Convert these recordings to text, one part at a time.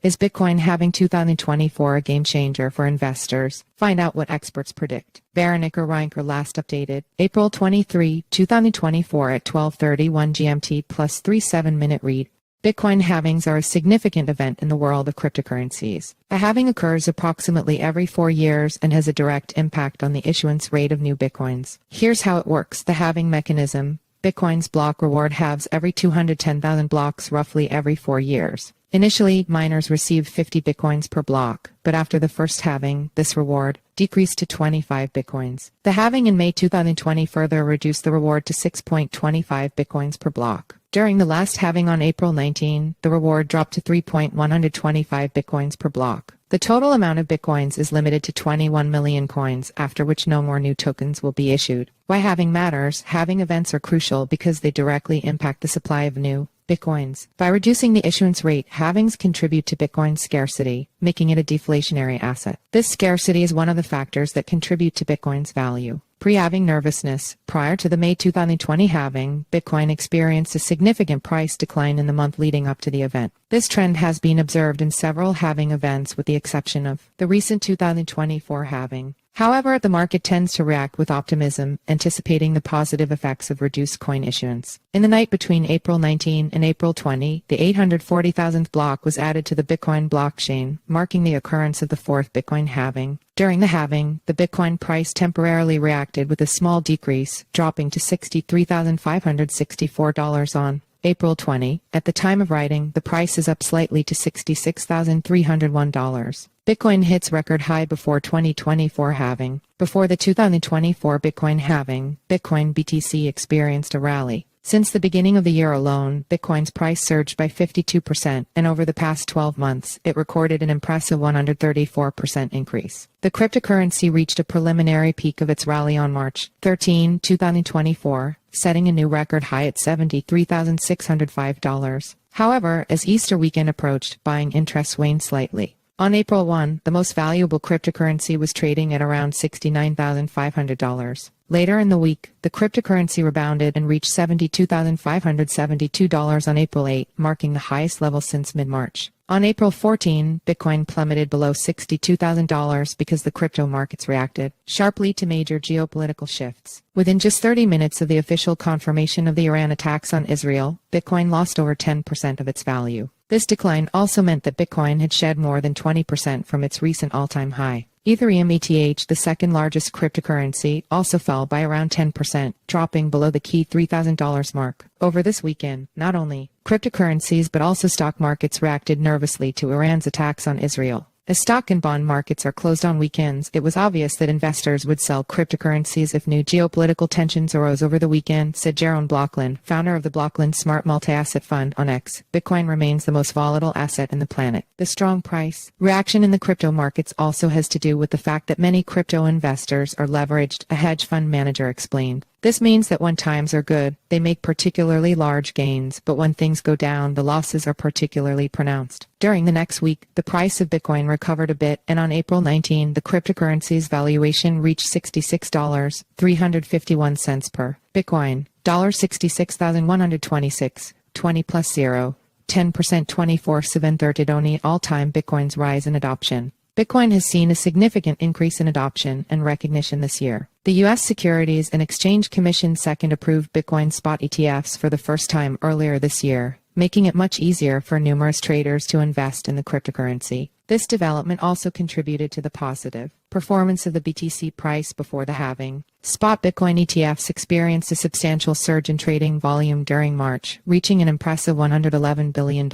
Is Bitcoin halving 2024 a game changer for investors? Find out what experts predict. Veronika Rinecker last updated April 23, 2024 at 12:31 GMT plus 37-minute read. Bitcoin halvings are a significant event in the world of cryptocurrencies. A halving occurs approximately every 4 years and has a direct impact on the issuance rate of new Bitcoins. Here's how it works. The halving mechanism. Bitcoin's block reward halves every 210,000 blocks roughly every 4 years. Initially, miners received 50 Bitcoins per block, but after the first halving, this reward decreased to 25 Bitcoins. The halving in May 2020 further reduced the reward to 6.25 Bitcoins per block. During the last halving on April 19, the reward dropped to 3.125 Bitcoins per block. The total amount of Bitcoins is limited to 21 million coins, after which no more new tokens will be issued. Why halving matters? Halving events are crucial because they directly impact the supply of new Bitcoins. By reducing the issuance rate, halvings contribute to Bitcoin's scarcity, making it a deflationary asset. This scarcity is one of the factors that contribute to Bitcoin's value. Pre-halving nervousness. Prior to the May 2020 halving, Bitcoin experienced a significant price decline in the month leading up to the event. This trend has been observed in several halving events with the exception of the recent 2024 halving. However, the market tends to react with optimism, anticipating the positive effects of reduced coin issuance. In the night between April 19 and April 20, the 840,000th block was added to the Bitcoin blockchain, marking the occurrence of the fourth Bitcoin halving. During the halving, the Bitcoin price temporarily reacted with a small decrease, dropping to $63,564 on April 20. At the time of writing, the price is up slightly to $66,301. Bitcoin hits record high before 2024 halving. Before the 2024 Bitcoin halving, Bitcoin BTC experienced a rally. Since the beginning of the year alone, Bitcoin's price surged by 52%, and over the past 12 months, it recorded an impressive 134% increase. The cryptocurrency reached a preliminary peak of its rally on March 13, 2024, setting a new record high at $73,605. However, as Easter weekend approached, buying interest waned slightly. On April 1, the most valuable cryptocurrency was trading at around $69,500. Later in the week, the cryptocurrency rebounded and reached $72,572 on April 8, marking the highest level since mid-March. On April 14, Bitcoin plummeted below $62,000 because the crypto markets reacted sharply to major geopolitical shifts. Within just 30 minutes of the official confirmation of the Iran attacks on Israel, Bitcoin lost over 10% of its value. This decline also meant that Bitcoin had shed more than 20% from its recent all-time high. Ethereum ETH, the second largest cryptocurrency, also fell by around 10%, dropping below the key $3,000 mark. Over this weekend, not only cryptocurrencies but also stock markets reacted nervously to Iran's attacks on Israel. As stock and bond markets are closed on weekends, it was obvious that investors would sell cryptocurrencies if new geopolitical tensions arose over the weekend, said Jaron Blokland, founder of the Blokland Smart Multi-Asset Fund on X. Bitcoin remains the most volatile asset in the planet. The strong price reaction in the crypto markets also has to do with the fact that many crypto investors are leveraged, a hedge fund manager explained. This means that when times are good, they make particularly large gains, but when things go down, the losses are particularly pronounced. During the next week, the price of Bitcoin recovered a bit, and on April 19, the cryptocurrency's valuation reached $66,351 per Bitcoin, $66,126, 20 plus 0, 10% 24/7 all-time Bitcoin's rise in adoption. Bitcoin has seen a significant increase in adoption and recognition this year. The U.S. Securities and Exchange Commission second approved Bitcoin spot ETFs for the first time earlier this year, making it much easier for numerous traders to invest in the cryptocurrency. This development also contributed to the positive performance of the BTC price before the halving. Spot Bitcoin ETFs experienced a substantial surge in trading volume during March, reaching an impressive $111 billion.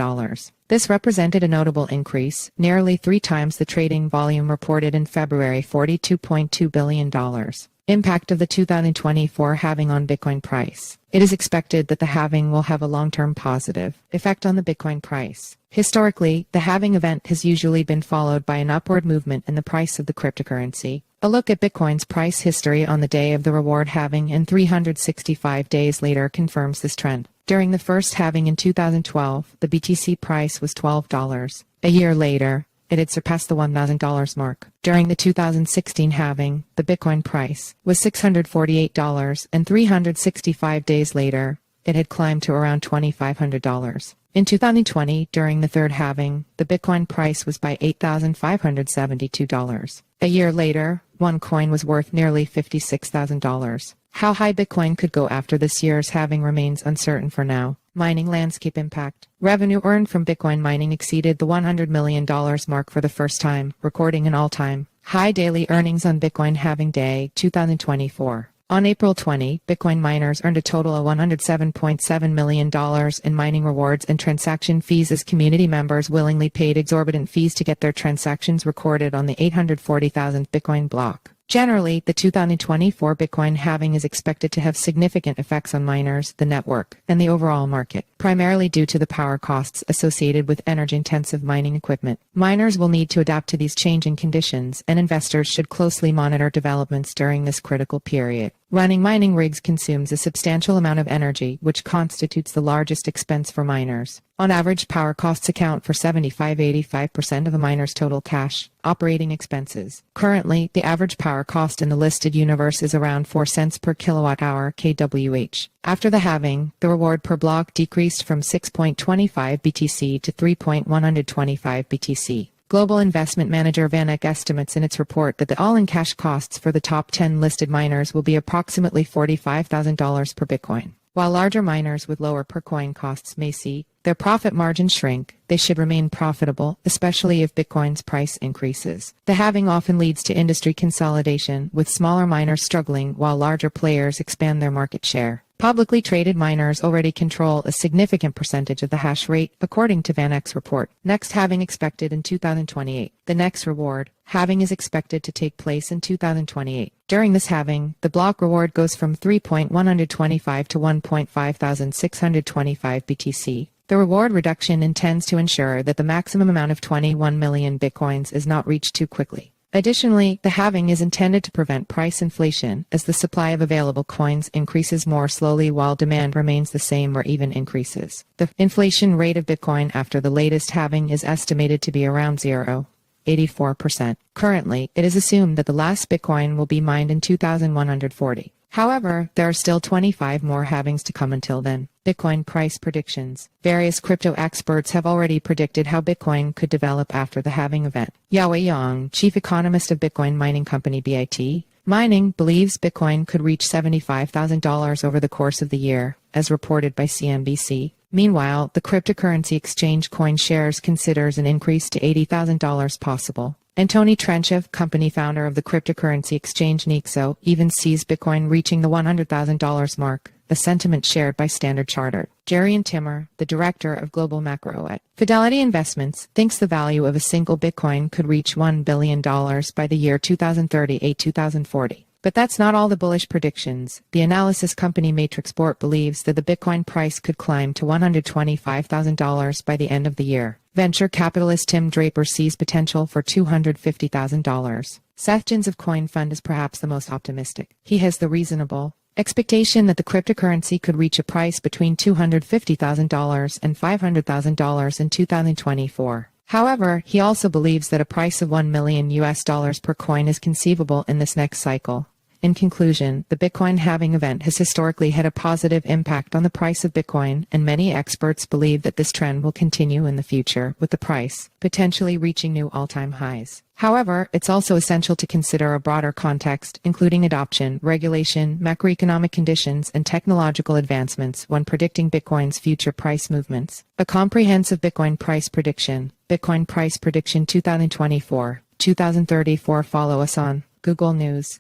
This represented a notable increase, nearly 3 times the trading volume reported in February, $42.2 billion. Impact of the 2024 halving on Bitcoin price. It is expected that the halving will have a long-term positive effect on the Bitcoin price. Historically, the halving event has usually been followed by an upward movement in the price of the cryptocurrency. A look at Bitcoin's price history on the day of the reward halving and 365 days later confirms this trend. During the first halving in 2012, the BTC price was $12. A year later, it had surpassed the $1,000 mark. During the 2016 halving, the Bitcoin price was $648, and 365 days later, it had climbed to around $2,500. In 2020, during the third halving, the Bitcoin price was by $8,572. A year later, one coin was worth nearly $56,000. How high Bitcoin could go after this year's halving remains uncertain for now. Mining landscape impact. Revenue earned from Bitcoin mining exceeded the $100 million mark for the first time, recording an all-time high daily earnings on Bitcoin halving day 2024. On April 20, Bitcoin miners earned a total of $107.7 million in mining rewards and transaction fees as community members willingly paid exorbitant fees to get their transactions recorded on the 840,000th Bitcoin block. Generally, the 2024 Bitcoin halving is expected to have significant effects on miners, the network, and the overall market, primarily due to the power costs associated with energy-intensive mining equipment. Miners will need to adapt to these changing conditions, and investors should closely monitor developments during this critical period. Running mining rigs consumes a substantial amount of energy, which constitutes the largest expense for miners. On average, power costs account for 75–85% of a miner's total cash operating expenses. Currently, the average power cost in the listed universe is around 4 cents per kilowatt-hour kWh. After the halving, the reward per block decreased from 6.25 BTC to 3.125 BTC. Global investment manager VanEck estimates in its report that the all-in cash costs for the top 10 listed miners will be approximately $45,000 per Bitcoin. While larger miners with lower per-coin costs may see their profit margin shrink, they should remain profitable, especially if Bitcoin's price increases. The halving often leads to industry consolidation, with smaller miners struggling while larger players expand their market share. Publicly traded miners already control a significant percentage of the hash rate, according to VanEck's report. Next halving expected in 2028. The next reward halving is expected to take place in 2028. During this halving, the block reward goes from 3.125 to 1.5625 BTC. The reward reduction intends to ensure that the maximum amount of 21 million Bitcoins is not reached too quickly. Additionally, the halving is intended to prevent price inflation, as the supply of available coins increases more slowly while demand remains the same or even increases. The inflation rate of Bitcoin after the latest halving is estimated to be around 0.84%. Currently, it is assumed that the last Bitcoin will be mined in 2140. However, there are still 25 more halvings to come until then. Bitcoin price predictions. Various crypto experts have already predicted how Bitcoin could develop after the halving event. Yaowei Yang, chief economist of Bitcoin mining company BIT Mining, believes Bitcoin could reach $75,000 over the course of the year, as reported by CNBC. Meanwhile, the cryptocurrency exchange CoinShares considers an increase to $80,000 possible. And Tony Trenchev, company founder of the cryptocurrency exchange Nexo, even sees Bitcoin reaching the $100,000 mark, a sentiment shared by Standard Chartered. Jarian Timmer, the director of global macro at Fidelity Investments, thinks the value of a single Bitcoin could reach $1 billion by the year 2038–2040. But that's not all the bullish predictions. The analysis company Matrixport believes that the Bitcoin price could climb to $125,000 by the end of the year. Venture capitalist Tim Draper sees potential for $250,000. Seth Jins of Coin Fund is perhaps the most optimistic. He has the reasonable expectation that the cryptocurrency could reach a price between $250,000 and $500,000 in 2024. However, he also believes that a price of $1 million per coin is conceivable in this next cycle. In conclusion, the Bitcoin halving event has historically had a positive impact on the price of Bitcoin, and many experts believe that this trend will continue in the future, with the price potentially reaching new all-time highs. However, it's also essential to consider a broader context, including adoption, regulation, macroeconomic conditions, and technological advancements when predicting Bitcoin's future price movements. A comprehensive Bitcoin price prediction. Bitcoin price prediction 2024-2034. Follow us on Google News.